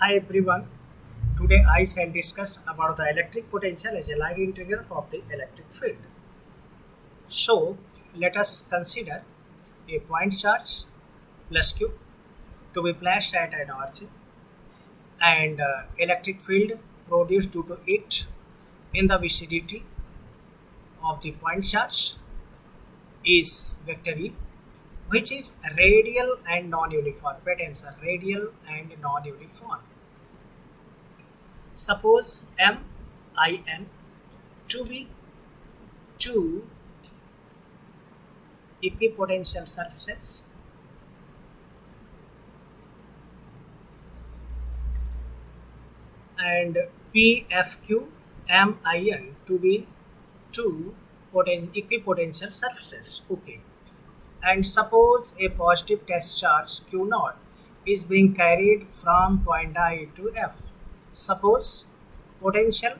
Hi everyone. Today I shall discuss about the electric potential as a line integral of the electric field. So let us consider a point charge plus q to be placed at an origin and electric field produced due to it in the vicinity of the point charge is vector E, which is radial and non-uniform. Pay attention, radial and non-uniform. Suppose MIN to be two equipotential surfaces and PFQ MIN to be two equipotential surfaces. Okay. And suppose a positive test charge Q naught is being carried from point I to F. Suppose potential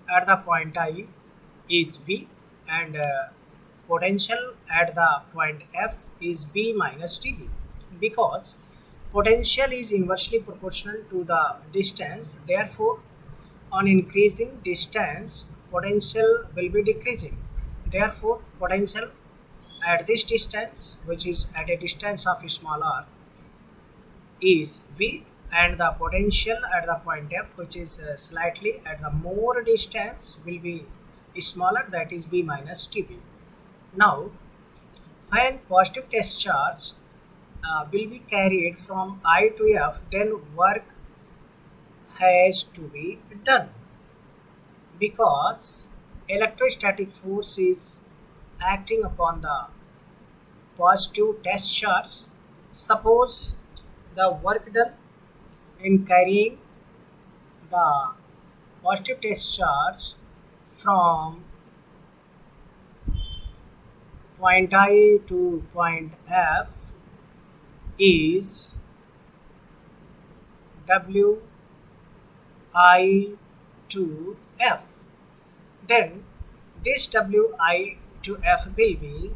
at the point I is V and potential at the point F is B minus dV, because potential is inversely proportional to the distance. Therefore, on increasing distance, potential will be decreasing. Therefore, potential at this distance, which is at a distance of small r, is V, and the potential at the point F, which is slightly at the more distance, will be smaller, that is B minus dB. Now, when positive test charge will be carried from I to F, then work has to be done, because electrostatic force is acting upon the positive test charge. Suppose the work done in carrying the positive test charge from point I to point F is W I to F. Then this W I to F will be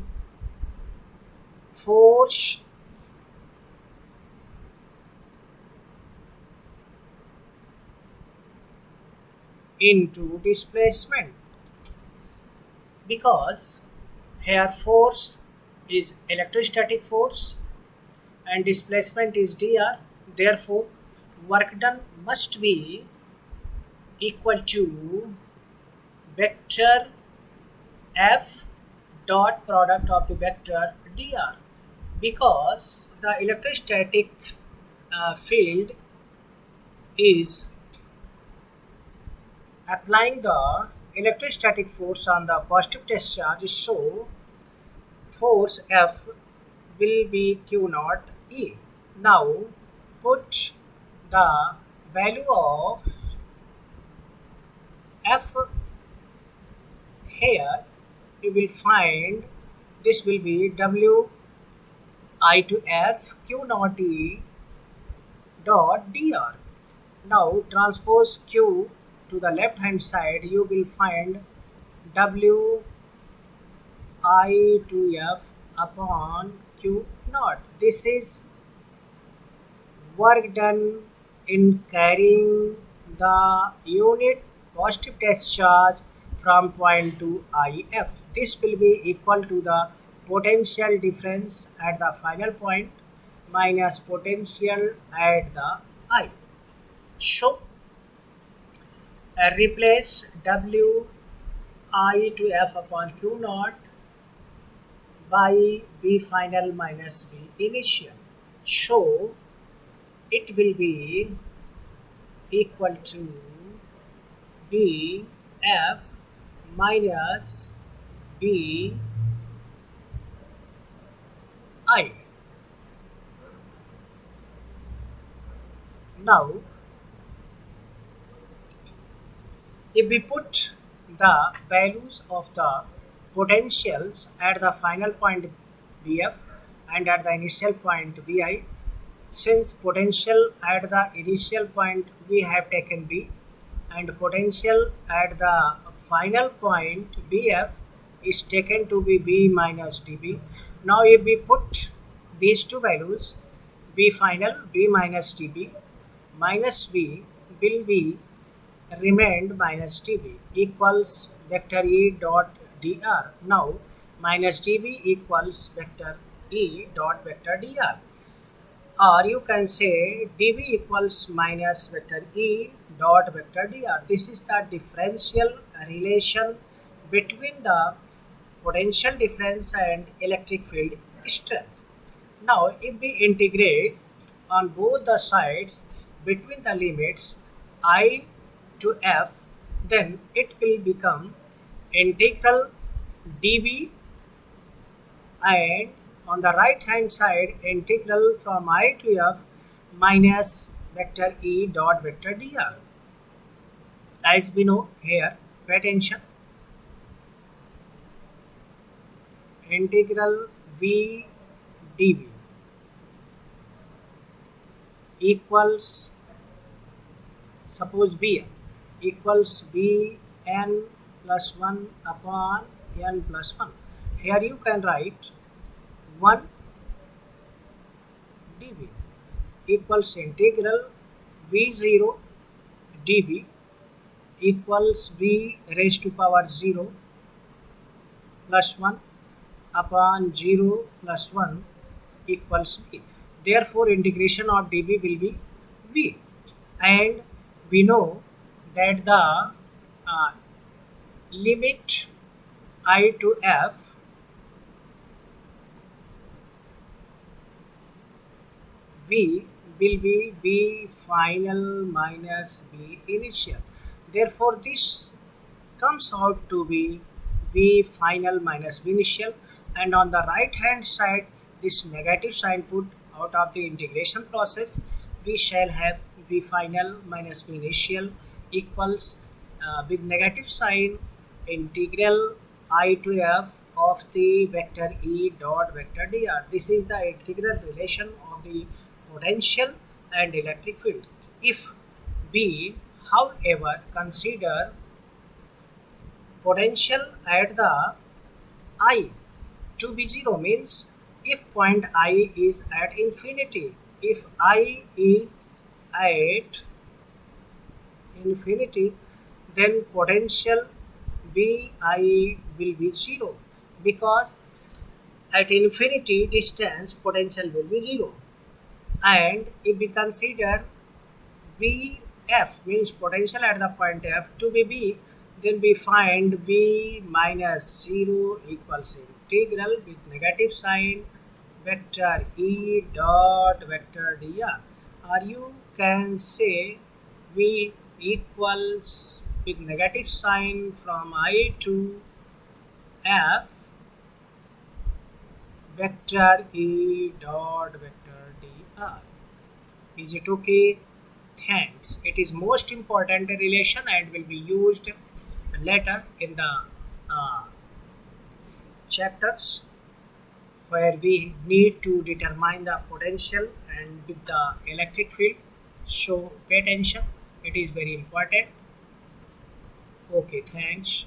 force into displacement, because here force is electrostatic force and displacement is dr. Therefore, work done must be equal to vector F dot product of the vector dr, because the electrostatic field is applying the electrostatic force on the positive test charge. So force F will be Q naught E. Now put the value of F here. You will find this will be W I to F Q naught E dot dr. Now transpose Q to the left hand side, you will find W I to F upon Q naught. This is work done in carrying the unit positive test charge from point to IF. This will be equal to the potential difference at the final point minus potential at the I. So replace W I to F upon Q naught by B final minus B initial. So it will be equal to B F minus B I. Now if we put the values of the potentials at the final point Bf and at the initial point Vi, since potential at the initial point we have taken B and potential at the final point Bf is taken to be B minus dB. Now if we put these two values, B final, B minus dB minus V will be remained minus dB equals vector E dot dr. Now minus dB equals vector E dot vector dr, or you can say dB equals minus vector E dot vector dr. This is the differential relation between the potential difference and electric field strength. Now if we integrate on both the sides between the limits I to f, then it will become integral dB, and on the right hand side integral from I to f minus vector E dot vector dr. As we know here, pay attention, integral V dB equals, suppose Bn equals Bn plus 1 upon n plus 1. Here you can write 1 dB equals integral V0 dB equals V raised to power 0 plus 1 upon 0 plus 1 equals V. Therefore, integration of dB will be V, and we know that the limit I to f V will be B final minus B initial. Therefore, this comes out to be V final minus V initial, and on the right hand side this negative sign put out of the integration process, we shall have V final minus V initial equals with negative sign integral I to f of the vector E dot vector dr. This is the integral relation of the potential and electric field. If we, however, consider potential at the I to be 0, means if point I is at infinity, if I is at infinity, then potential Bi will be 0, because at infinity distance potential will be 0. And if we consider Vf, means potential at the point f, to be B, then we find V minus 0 equals integral with negative sign vector E dot vector dr, or you can say V equals with negative sign from I to f vector E dot vector dr. Is it okay? Thanks. It is most important relation and will be used later in the chapters where we need to determine the potential and with the electric field. So pay attention, it is very important. Okay, thanks.